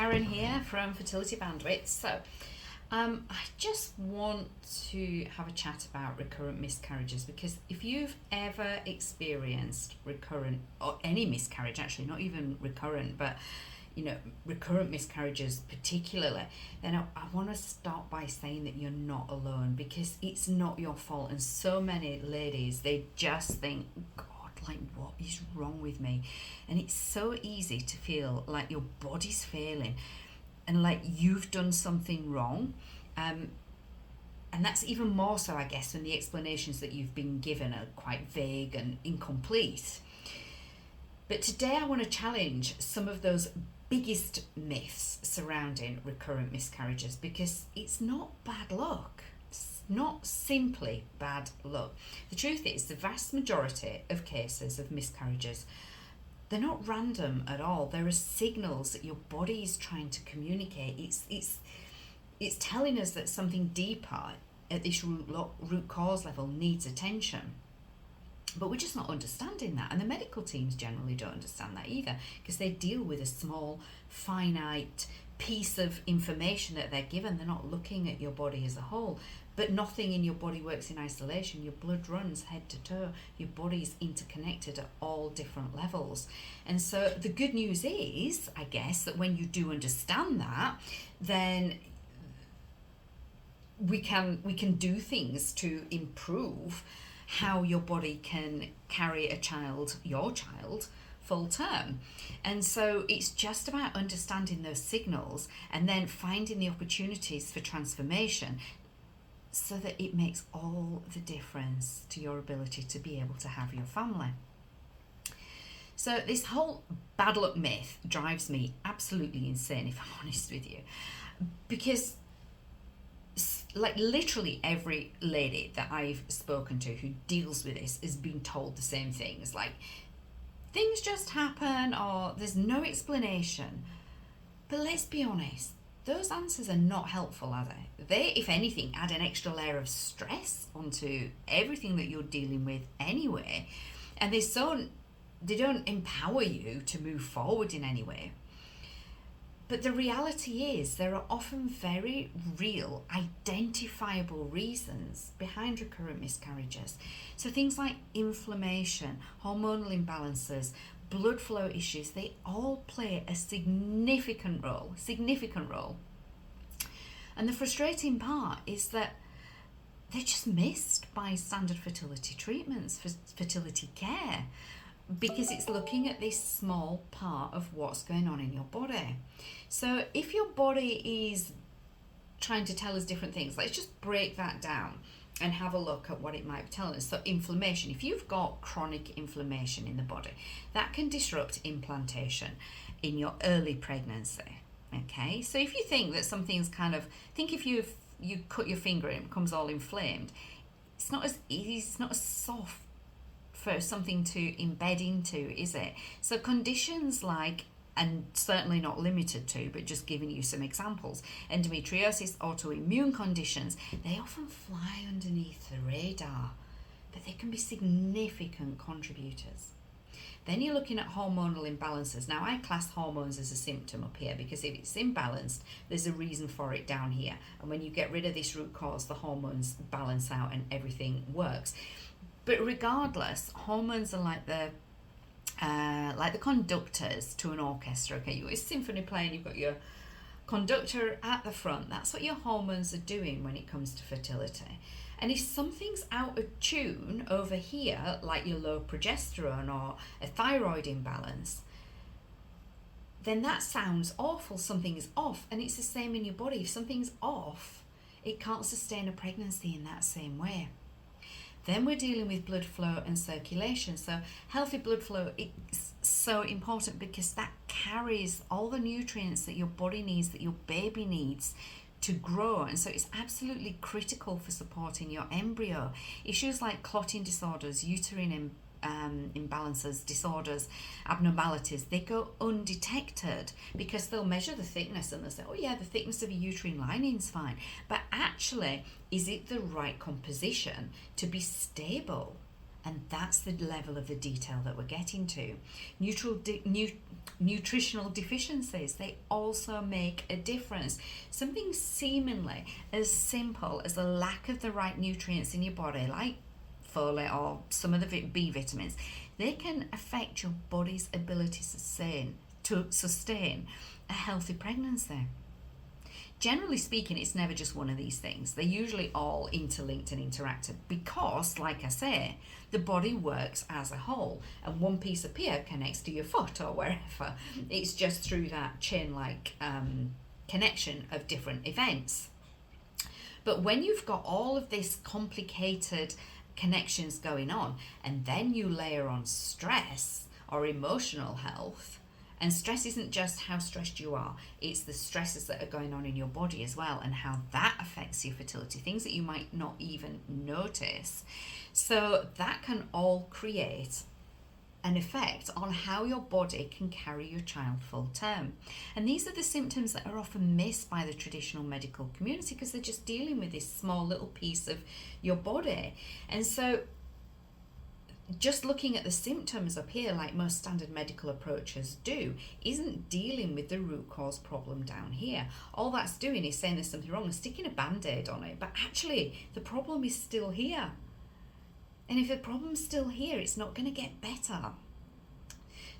Karen here from Fertility Bandwidth. So, I just want to have a chat about recurrent miscarriages, because if you've ever experienced recurrent, or any miscarriage actually, not even recurrent, but recurrent miscarriages particularly, then I want to start by saying that you're not alone, because it's not your fault. And so many ladies, they just think, God, like, what is wrong with me? And it's so easy to feel like your body's failing and like you've done something wrong. And that's even more so, I guess, when the explanations that you've been given are quite vague and incomplete. But today I want to challenge some of those biggest myths surrounding recurrent miscarriages, because it's not bad luck. It's not simply bad luck. The truth is, the vast majority of cases of miscarriages, they're not random at all. There are signals that your body is trying to communicate. It's telling us that something deeper at this root cause level needs attention. But we're just not understanding that, and the medical teams generally don't understand that either, because they deal with a small, finite piece of information that they're given. They're not looking at your body as a whole. But nothing in your body works in isolation. Your blood runs head to toe. Your body's interconnected at all different levels. And so the good news is, I guess, that when you do understand that, then we can do things to improve how your body can carry your child, full term. And so it's just about understanding those signals and then finding the opportunities for transformation, so that it makes all the difference to your ability to be able to have your family. So this whole bad luck myth drives me absolutely insane, if I'm honest with you, because like literally every lady that I've spoken to who deals with this has been told the same things, like things just happen or there's no explanation. But let's be honest, those answers are not helpful, are they? They, if anything, add an extra layer of stress onto everything that you're dealing with anyway, and they don't empower you to move forward in any way. But the reality is, there are often very real, identifiable reasons behind recurrent miscarriages. So things like inflammation, hormonal imbalances, blood flow issues, they all play a significant role. And the frustrating part is that they're just missed by standard fertility treatments, fertility care, because it's looking at this small part of what's going on in your body. So if your body is trying to tell us different things, let's just break that down and have a look at what it might be telling us. So inflammation, if you've got chronic inflammation in the body, that can disrupt implantation in your early pregnancy. Okay, so if you think that something's think if you cut your finger and it becomes all inflamed, it's not as easy, it's not as soft for something to embed into, is it? So conditions like, and certainly not limited to, but just giving you some examples, endometriosis, autoimmune conditions, they often fly underneath the radar, but they can be significant contributors. Then you're looking at hormonal imbalances. Now, I class hormones as a symptom up here, because if it's imbalanced, there's a reason for it down here. And when you get rid of this root cause, the hormones balance out and everything works. But regardless, hormones are like the conductors to an orchestra. Okay, you've got a symphony playing, you've got your conductor at the front. That's what your hormones are doing when it comes to fertility. And if something's out of tune over here, like your low progesterone or a thyroid imbalance, then that sounds awful. Something is off. And it's the same in your body. If something's off, it can't sustain a pregnancy in that same way. Then we're dealing with blood flow and circulation. So healthy blood flow is so important, because that carries all the nutrients that your body needs, that your baby needs to grow. And so it's absolutely critical for supporting your embryo. Issues like clotting disorders, uterine imbalances, disorders, abnormalities, they go undetected, because they'll measure the thickness and they'll say, oh yeah, the thickness of your uterine lining is fine. But actually, is it the right composition to be stable? And that's the level of the detail that we're getting to. nutritional deficiencies, they also make a difference. Something seemingly as simple as a lack of the right nutrients in your body, like folate or some of the B vitamins, they can affect your body's ability to sustain a healthy pregnancy. Generally speaking, it's never just one of these things. They're usually all interlinked and interactive because, like I say, the body works as a whole, and one piece of here connects to your foot or wherever. It's just through that chain-like connection of different events. But when you've got all of this complicated connections going on, and then you layer on stress or emotional health, and stress isn't just how stressed you are, it's the stresses that are going on in your body as well, and how that affects your fertility, things that you might not even notice. So that can all create an effect on how your body can carry your child full term. And these are the symptoms that are often missed by the traditional medical community because they're just dealing with this small little piece of your body. And so just looking at the symptoms up here, like most standard medical approaches do, isn't dealing with the root cause problem down here. All that's doing is saying there's something wrong and sticking a band-aid on it, but actually the problem is still here. And if the problem's still here, it's not going to get better.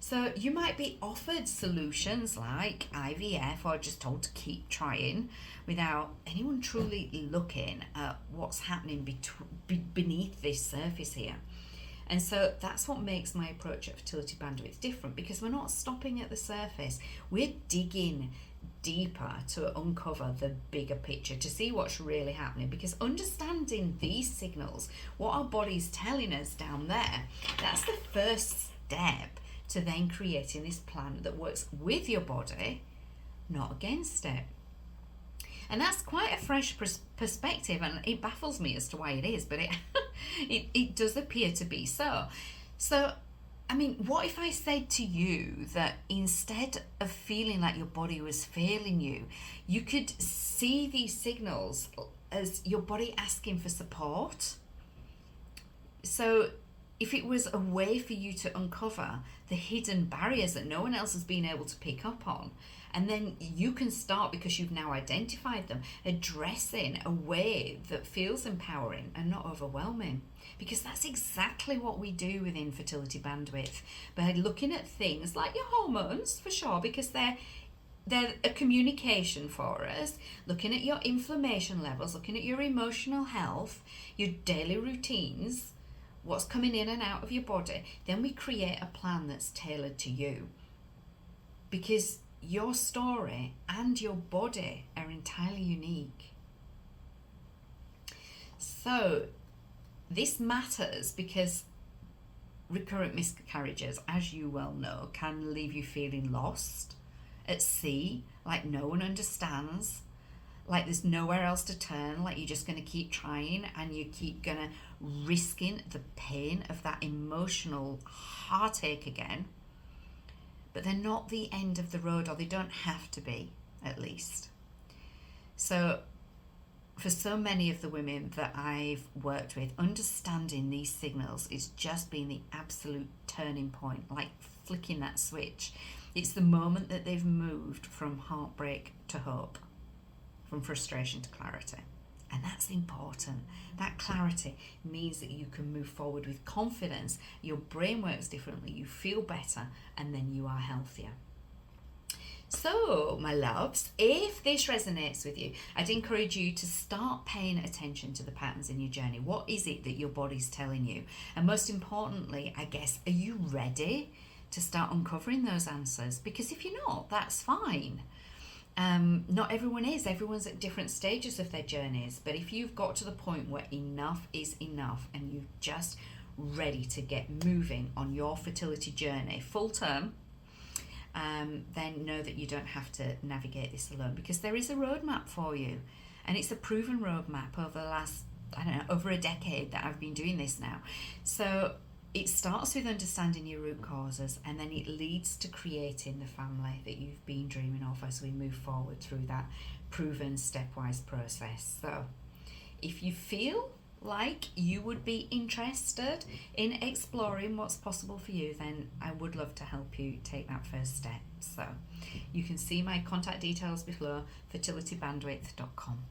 So you might be offered solutions like IVF or just told to keep trying without anyone truly looking at what's happening beneath this surface here. And so that's what makes my approach at Fertility Bandwidth different, because we're not stopping at the surface. We're digging deeper to uncover the bigger picture, to see what's really happening, because understanding these signals, what our body's telling us down there, that's the first step to then creating this plan that works with your body, not against it. And that's quite a fresh perspective, and it baffles me as to why it is, but it does appear to be so. So, I mean, what if I said to you that instead of feeling like your body was failing you, you could see these signals as your body asking for support? So if it was a way for you to uncover the hidden barriers that no one else has been able to pick up on, and then you can start, because you've now identified them, addressing a way that feels empowering and not overwhelming. Because that's exactly what we do within Fertility Bandwidth, by looking at things like your hormones, for sure, because they're a communication for us, looking at your inflammation levels, looking at your emotional health, your daily routines, what's coming in and out of your body. Then we create a plan that's tailored to you, because your story and your body are entirely unique. So this matters because recurrent miscarriages, as you well know, can leave you feeling lost, at sea, like no one understands, like there's nowhere else to turn, like you're just going to keep trying and you keep going to risking the pain of that emotional heartache again. But they're not the end of the road, or they don't have to be, at least. So for so many of the women that I've worked with, understanding these signals is just been the absolute turning point, like flicking that switch. It's the moment that they've moved from heartbreak to hope, from frustration to clarity. And that's important. That clarity means that you can move forward with confidence, your brain works differently, you feel better, and then you are healthier. So, my loves, if this resonates with you, I'd encourage you to start paying attention to the patterns in your journey. What is it that your body's telling you? And most importantly, I guess, are you ready to start uncovering those answers? Because if you're not, that's fine. Not everyone is. Everyone's at different stages of their journeys. But if you've got to the point where enough is enough and you're just ready to get moving on your fertility journey full term, then know that you don't have to navigate this alone, because there is a roadmap for you, and it's a proven roadmap over the last, over a decade that I've been doing this now. So it starts with understanding your root causes, and then it leads to creating the family that you've been dreaming of as we move forward through that proven stepwise process. So if you feel like you would be interested in exploring what's possible for you, then I would love to help you take that first step. So you can see my contact details below, fertilitybandwidth.com.